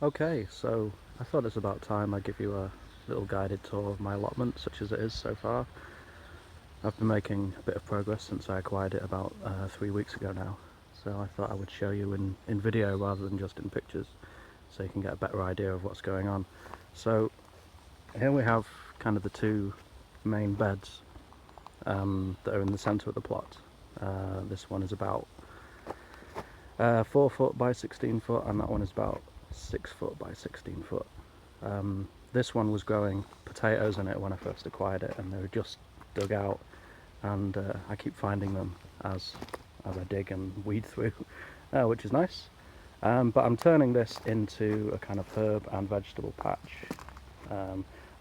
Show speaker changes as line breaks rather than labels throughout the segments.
Okay, so I thought it's about time I give you a little guided tour of my allotment, such as it is so far. I've been making a bit of progress since I acquired it about 3 weeks ago now, so I thought I would show you in video rather than just in pictures, so you can get a better idea of what's going on. So here we have kind of the two main beds that are in the centre of the plot. This one is about 4 foot by 16 foot, and that one is about 6 foot by 16 foot. This one was growing potatoes in it when I first acquired it, and they were just dug out, and I keep finding them as I dig and weed through, which is nice. But I'm turning this into a kind of herb and vegetable patch.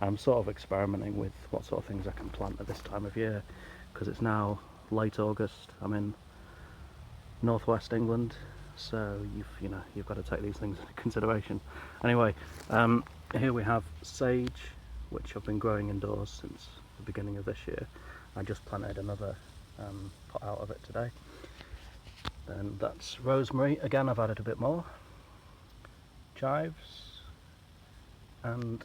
I'm sort of experimenting with what sort of things I can plant at this time of year, because it's now late August. I'm in northwest England, so you've got to take these things into consideration. Anyway, here we have sage, which I've been growing indoors since the beginning of this year. I just planted another pot out of it today. Then that's rosemary. Again, I've added a bit more. Chives, and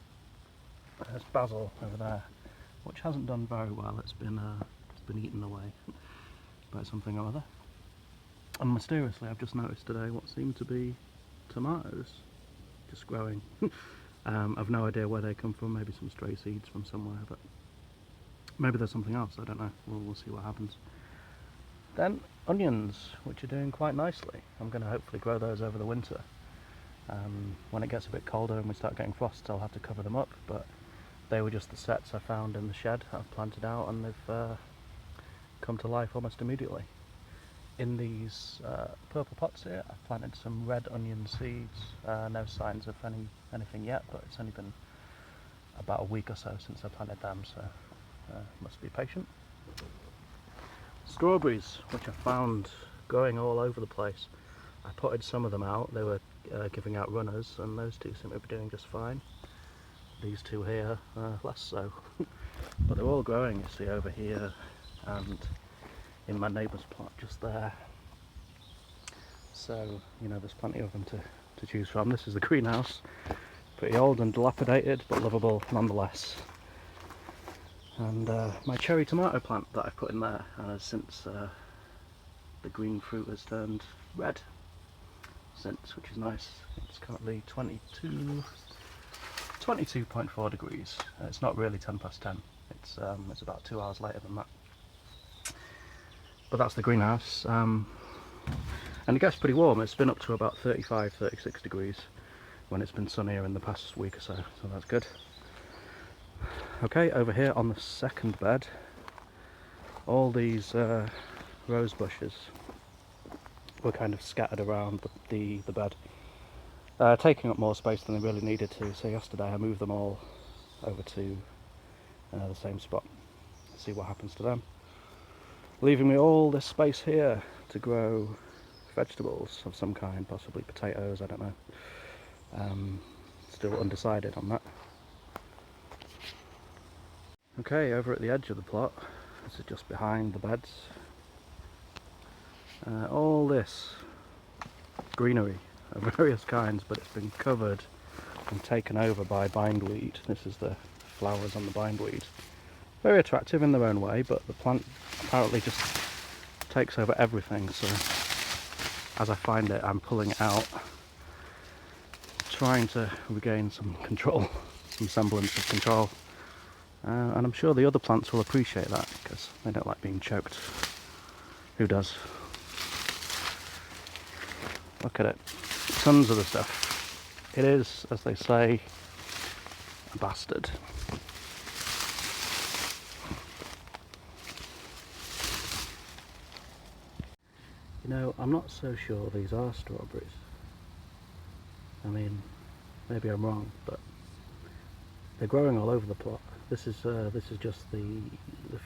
there's basil over there, which hasn't done very well. It's been eaten away by something or other. And mysteriously, I've just noticed today what seem to be tomatoes just growing. I've no idea where they come from. Maybe some stray seeds from somewhere, but maybe there's something else. I don't know. We'll see what happens. Then onions, which are doing quite nicely. I'm going to hopefully grow those over the winter. When it gets a bit colder and we start getting frosts, I'll have to cover them up, but they were just the sets I found in the shed I've planted out, and they've come to life almost immediately. In these purple pots here, I've planted some red onion seeds. No signs of anything yet, but it's only been about a week or so since I planted them, so must be patient. Strawberries, which I found growing all over the place. I potted some of them out. They were giving out runners, and those two seem to be doing just fine. These two here, less so. But they're all growing, you see, over here and in my neighbour's plot just there. So, there's plenty of them to choose from. This is the greenhouse. Pretty old and dilapidated, but lovable nonetheless. And my cherry tomato plant that I've put in there has since the green fruit has turned red since, which is nice. It's currently 22.4 degrees. It's not really 10 past 10. It's about 2 hours later than that. But that's the greenhouse. And it gets pretty warm. It's been up to about 35, 36 degrees when it's been sunnier in the past week or so, so that's good. Okay, over here on the second bed, all these rose bushes were kind of scattered around the bed, taking up more space than they really needed to. So yesterday I moved them all over to the same spot. See what happens to them, leaving me all this space here to grow vegetables of some kind, possibly potatoes, I don't know. Still undecided on that. Okay, over at the edge of the plot, this is just behind the beds, all this greenery of various kinds, but it's been covered and taken over by bindweed. This is the flowers on the bindweed. Very attractive in their own way, but the plant apparently just takes over everything, so as I find it, I'm pulling it out, trying to regain some control, some semblance of control. And I'm sure the other plants will appreciate that, because they don't like being choked. Who does? Look at it. Tons of the stuff. It is, as they say, a bastard. I'm not so sure these are strawberries. I mean, maybe I'm wrong, but they're growing all over the plot. This is just the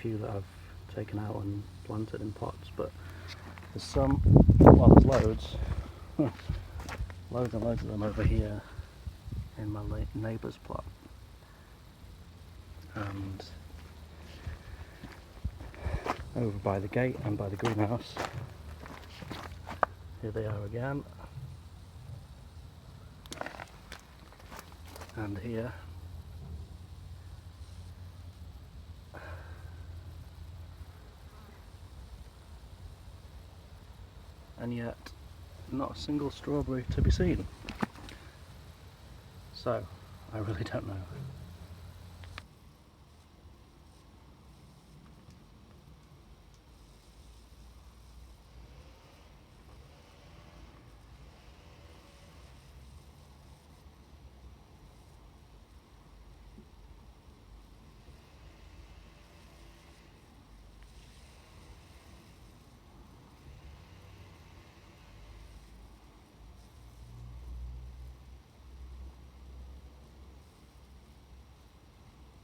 few that I've taken out and planted in pots, but there's some, well, there's loads, loads and loads of them over here in my neighbour's plot, and over by the gate and by the greenhouse. Here they are again. and here. And yet not a single strawberry to be seen. So I really don't know.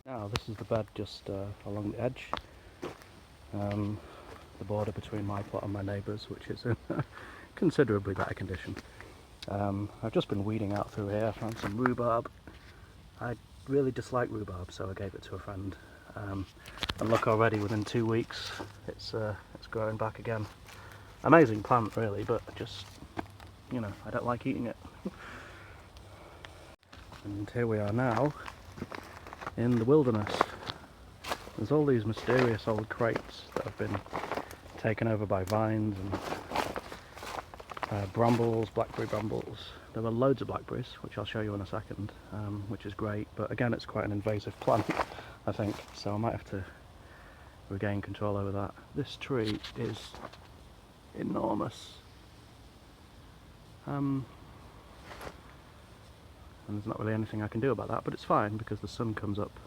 Now this is the bed just along the edge, the border between my plot and my neighbour's, which is in considerably better condition. I've just been weeding out through here, found some rhubarb. I really dislike rhubarb, so I gave it to a friend. And look, already within 2 weeks it's growing back again. Amazing plant really, but just, you know, I don't like eating it. And here we are now in the wilderness. There's all these mysterious old crates that have been taken over by vines and brambles, blackberry brambles. There were loads of blackberries, which I'll show you in a second, which is great, but again it's quite an invasive plant, I think, so I might have to regain control over that. This tree is enormous. And there's not really anything I can do about that, but it's fine because the sun comes up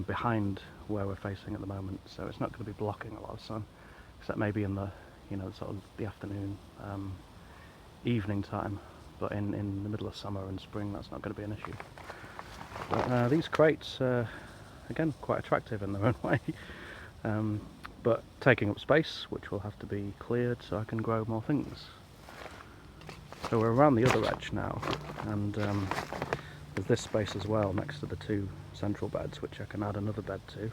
behind where we're facing at the moment, so it's not going to be blocking a lot of sun, except maybe in the, you know, sort of the afternoon, evening time. But in the middle of summer and spring, that's not going to be an issue. But these crates, again, quite attractive in their own way, but taking up space, which will have to be cleared so I can grow more things. So we're around the other edge now, and there's this space as well next to the two central beds, which I can add another bed to,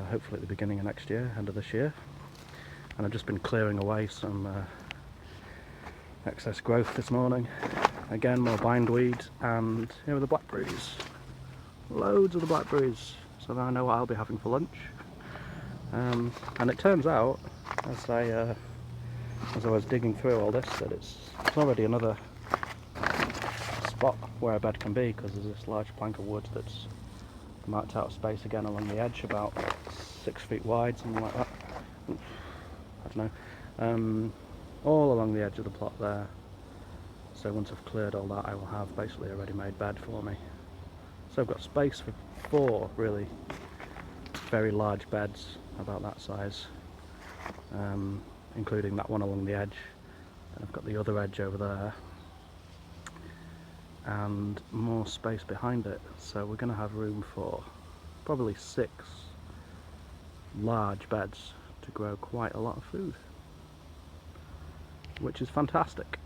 hopefully at the beginning of next year, end of this year. And I've just been clearing away some excess growth this morning. Again, more bindweed, and here are the blackberries. Loads of the blackberries, so now I know what I'll be having for lunch. And it turns out, as I was digging through all this, that it's already another spot where a bed can be, because there's this large plank of wood that's marked out of space again along the edge, about 6 feet wide, something like that. Oof, I don't know. All along the edge of the plot there. So once I've cleared all that, I will have basically a ready-made bed for me. So I've got space for 4 really very large beds, about that size, including that one along the edge. And I've got the other edge over there, and more space behind it. So we're going to have room for probably 6 large beds to grow quite a lot of food, which is fantastic.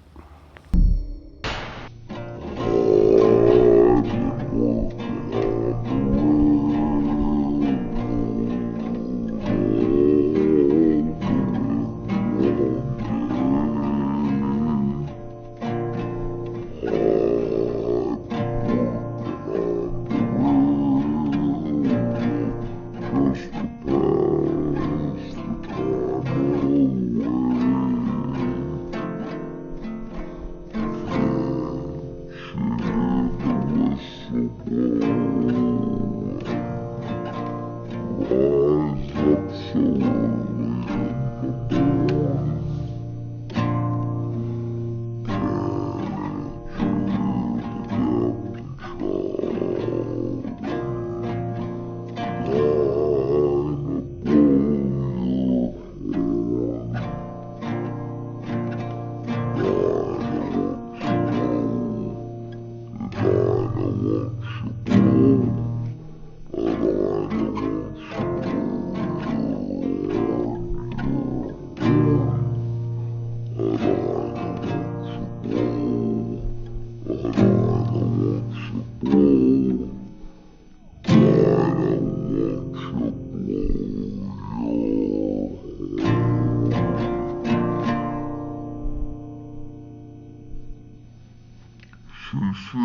是是。